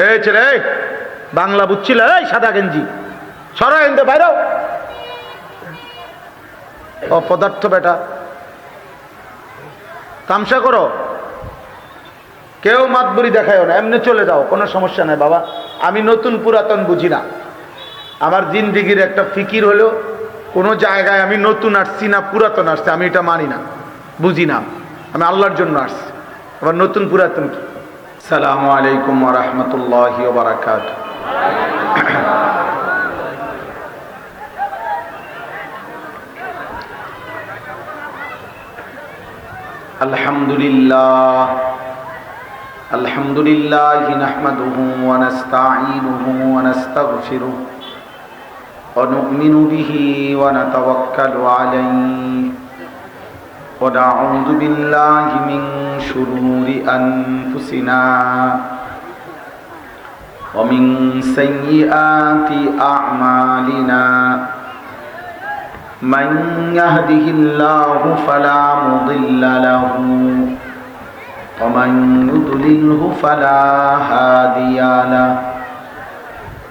এই ছেলে, এই বাংলা বুঝছিল? এই সাদা গেঞ্জি সরা এনতে বাইরেও, অপদার্থ বেটা, তামসা করো। কেউ মাতবুরি দেখায়ও না, এমনি চলে যাও, কোনো সমস্যা নাই বাবা। আমি নতুন পুরাতন বুঝি না। আমার জিন্দিগির একটা ফিকির হলো, কোনো জায়গায় আমি নতুন আসছি না পুরাতন আসছি আমি এটা মানি না, বুঝি না। আমি আল্লাহর জন্য আসছি, আবার নতুন পুরাতন কি? আসসালামু আলাইকুম ওয়া রাহমাতুল্লাহি ওয়া বারাকাতুহু। আলহামদুলিল্লাহ আলহামদুলিল্লাহ নাহমাদুহু ওয়া নাস্তাঈনুহু ওয়া নাস্তাগফিরুহু ওয়া নু'মিনু বিহি ওয়া নাতাওয়াক্কালু আলাইহি ওয়া না'উযু বিল্লাহি মিন শুরুরি আনফুসিনা ওয়া মিন সাইয়্যিআতি আ'মালিনা। من يهده الله فلا مضل له ومن يضلله فلا هادي له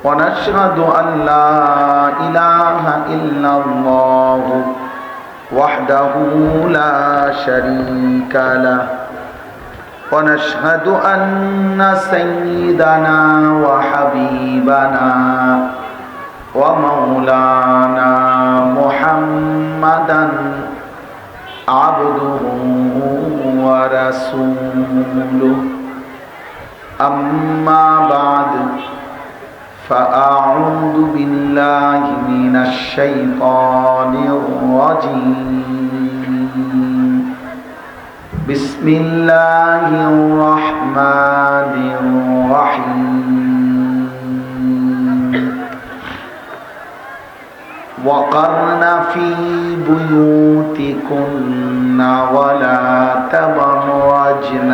ونشهد أن لا إله إلا الله وحده لا شريك له ونشهد أن سيدنا وحبيبنا ومولانا محمدا عبده ورسوله أما بعد فأعوذ بالله من الشيطان الرجيم بسم الله الرحمن الرحيم وقرن في بيوتكن ولا تبرجن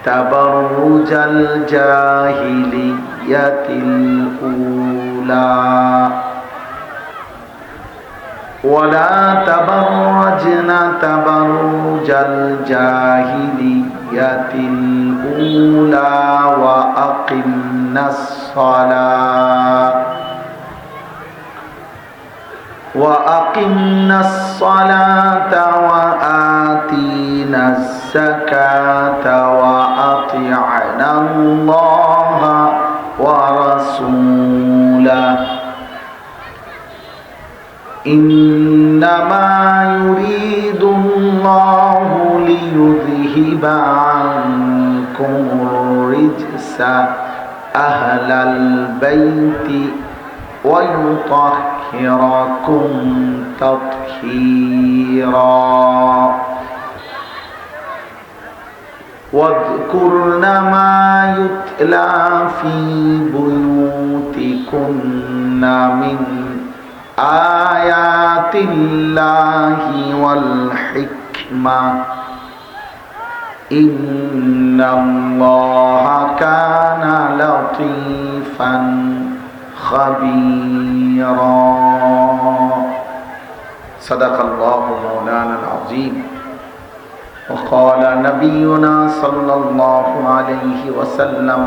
تبرج الجاهلية الأولى ولا تبرجن تبرج الجاهلية الأولى وأقمنا الصلاة وآتينا الزكاة وأطعنا الله ورسوله إنما يريد الله ليذهب عنكم الرجس أهل البيت ويطهركم تطهيرا واذكرن ما يتلى في بيوتكن من آيات الله والحكمة إن الله كان لطيفا خبيرا صدق الله مولانا العظيم وقال نبينا صلى الله عليه وسلم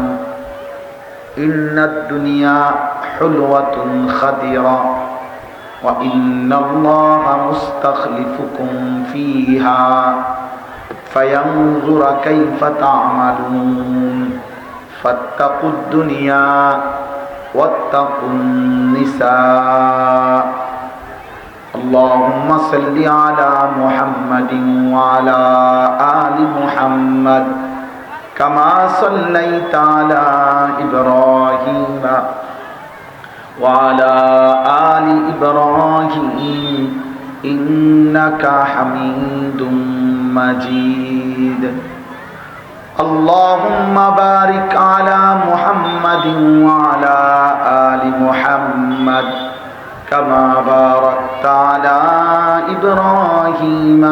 إن الدنيا حلوة خضرة وإن الله مستخلفكم فيها فينظر كيف تعملون فاتقوا الدنيا واتقوا النساء اللهم صل على محمد وعلى آل محمد كما صليت على إبراهيم وعلى آل إبراهيم إنك حميد مجيد اللهم بارك على محمد وعلى آل محمد كما باركت على إبراهيم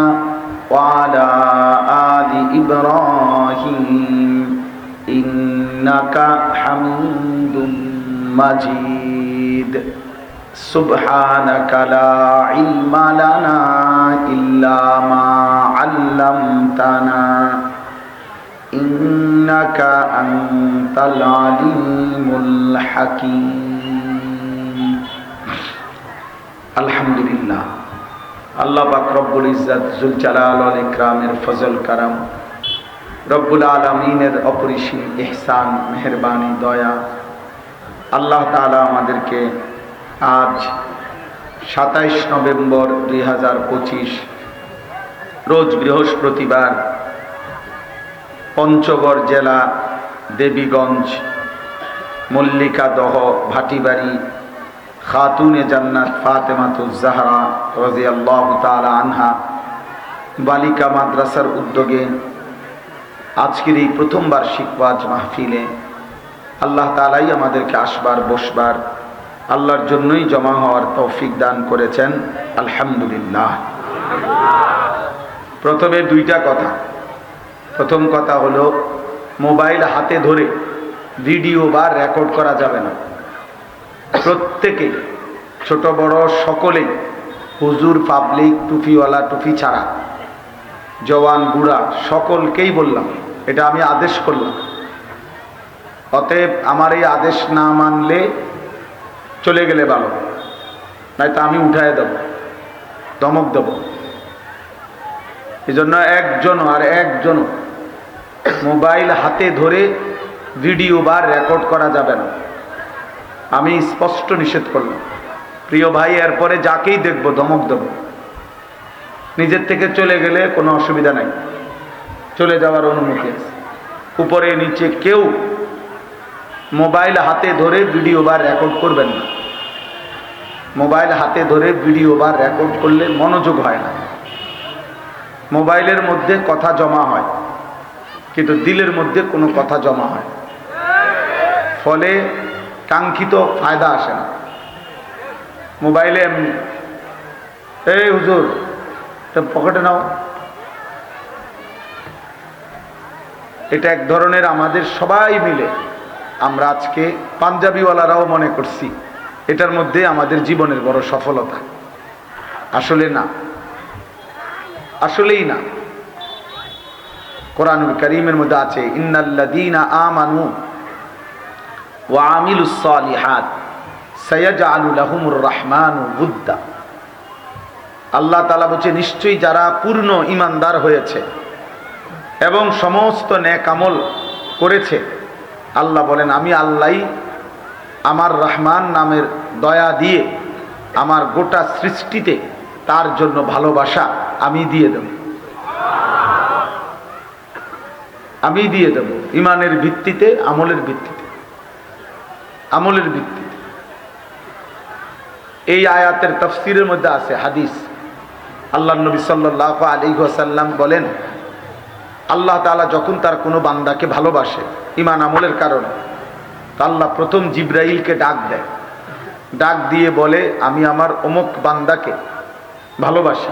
وعلى آل إبراهيم إنك حميد مجيد سبحانك لا علم لنا إلا ما علمتنا إنك أنت العليم الحكيم الحمد لله আল্লাহ পাক রব্বুল ইজ্জত জুল জালাল ওয়াল ইকরামের ফজল কারাম, রব্বুল আলামিনের অপরিসীম ইহসান, মেহেরবানি, দয়া, আল্লাহ তাআলা আমাদেরকে আজ 27 নভেম্বর 2025 রোজ বৃহস্পতিবার পঞ্চগড় জেলা দেবীগঞ্জ মল্লিকাদহ ভাটিবাড়ি খাতুনে জান্নাত ফাতেমাতুজ জাহরা রাদিয়াল্লাহু তাআলা আনহা বালিকা মাদ্রাসার উদ্যোগে আজকের এই প্রথম বার্ষিক ওয়াজ মাহফিলে আল্লাহ তাআলাই আমাদেরকে আসবার বসবার, আল্লাহর জন্যই জমা হওয়ার তৌফিক দান করেছেন। আলহামদুলিল্লাহ। প্রথমে দুইটা কথা। প্রথম কথা হলো, মোবাইল হাতে ধরে ভিডিও বা রেকর্ড করা যাবে না। প্রত্যেকে, ছোট বড় সকলেই, হুজুর, পাবলিক, টুপিওয়ালা, টুপি ছাড়া, জওয়ান বুড়া, সকলকেই বললাম, এটা আমি আদেশ করলাম। অতএব আমার এই আদেশ না মানলে চলে গেলে ভালো, নয়তো আমি উঠায় দেব, ধমক দেব। এই জন্য একজন মোবাইল হাতে ধরে ভিডিও বা রেকর্ড করা যাবে না, আমি স্পষ্ট নিষেধ করলাম। প্রিয় ভাই, এরপরে যাকেই দেখবো ধমক দেব। নিজের থেকে চলে গেলে কোনো অসুবিধা নাই, চলে যাওয়ার অনুমতি আছে। উপরে নিচে কেউ মোবাইল হাতে ধরে ভিডিও বা রেকর্ড করবেন না। মোবাইল হাতে ধরে ভিডিও বা রেকর্ড করলে মনোযোগ হয় না। মোবাইলের মধ্যে কথা জমা হয়, কিন্তু দিলের মধ্যে কোনো কথা জমা হয়, ফলে কাঙ্ক্ষিত ফায়দা আসে না। মোবাইলে এমনি, এই হুজুর পকেটে নাও, এটা এক ধরনের আমাদের সবাই মিলে, আমরা আজকে পাঞ্জাবিওয়ালারাও মনে করছি এটার মধ্যে আমাদের জীবনের বড় সফলতা। আসলে না, আসলেই না। কোরআনুল কারীমের মধ্যে আছে, ইন্নাল্লাযীনা আমানু ওয়া আমিলুস সালিহাত সায়াজআলু লাহুমুর রাহমানু উদ্দা। আল্লাহ তাআলা বলছে, নিশ্চয়ই যারা পূর্ণ ঈমানদার হয়েছে এবং সমস্ত নেক আমল করেছে, আল্লাহ বলেন আমি আল্লাহই আমার রহমান নামের দয়া দিয়ে আমার গোটা সৃষ্টিতে তার জন্য ভালোবাসা আমি দিয়ে দেব, আমি দিয়ে দেব। ইমানের ভিত্তিতে, আমলের ভিত্তিতে, আমলের ভিত্তিতে। এই আয়াতের তাফসীরের মধ্যে আছে হাদিস। আল্লাহ নবী সাল্লাল্লাহু আলাইহি ওয়াসাল্লাম বলেন, আল্লাহ তাআলা যখন তার কোনো বান্দাকে ভালোবাসে ইমান আমলের কারণে, তো আল্লাহ প্রথম জিবরাইলকে ডাক দেয়, ডাক দিয়ে বলে, আমি আমার অমুক বান্দাকে ভালোবাসি,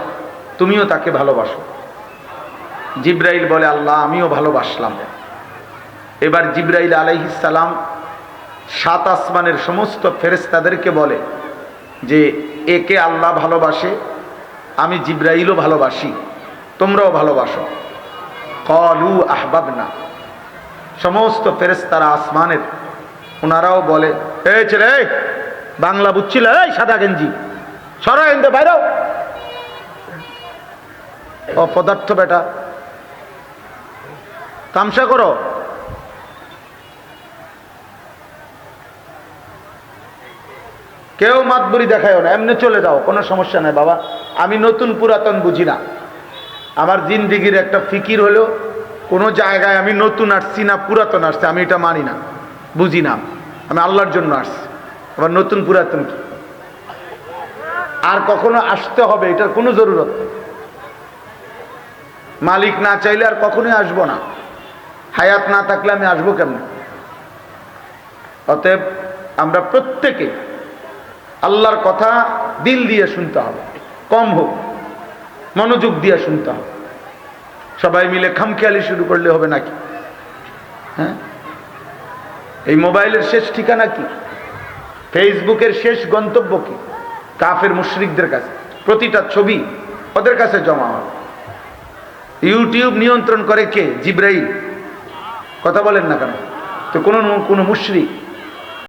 তুমিও তাকে ভালোবাসো। জিবরাইল বলে, আল্লাহ আমিও ভালোবাসলাম। এবার জিবরাইল আলাইহিস সালাম 7 আসমানের সমস্ত ফেরেশতাদেরকে বলে যে একে আল্লাহ ভালোবাসে, আমি জিবরাইলও ভালোবাসি, তোমরাও ভালোবাসো। ক্বালু আহবাবনা। সমস্ত ফেরেশতারা আসমানের, ওনারাও বলে, এই ছেলে, বাংলা বুঝছিল, এই সাদা গেঞ্জি সরা এনতে বাইরেও, অপদার্থ বেটা, তামসা করো। কেউ মাতবরি দেখায়ও না, এমনি চলে যাও, কোনো সমস্যা নাই বাবা। আমি নতুন পুরাতন বুঝি না। আমার জিন্দিগির একটা ফিকির হলো, কোনো জায়গায় আমি নতুন আসছি না পুরাতন আসছি, আমি এটা মানি না, বুঝি না। আমি আল্লাহর জন্য আসছি, আবার নতুন পুরাতন কি? আর কখনো আসতে হবে এটার কোনো জরুরত নেই। মালিক না চাইলে আর কখনোই আসবো না। হায়াত না থাকলে আমি আসবো কেমন? অতএব আমরা প্রত্যেকে আল্লাহর কথা দিল দিয়ে শুনতে হবে, কম হোক মনোযোগ দিয়ে শুনতে হবে। সবাই মিলে খামখেয়ালি শুরু করলে হবে নাকি? হ্যাঁ, এই মোবাইলের শেষ ঠিকানা কি? ফেসবুকের শেষ গন্তব্য কি? কাফের মুশরিকদের কাছে প্রতিটা ছবি ওদের কাছে জমা হয়। ইউটিউব নিয়ন্ত্রণ করে কে? জিবরাইল। কথা বলেন না কেন? তো কোনো কোনো মুশরিক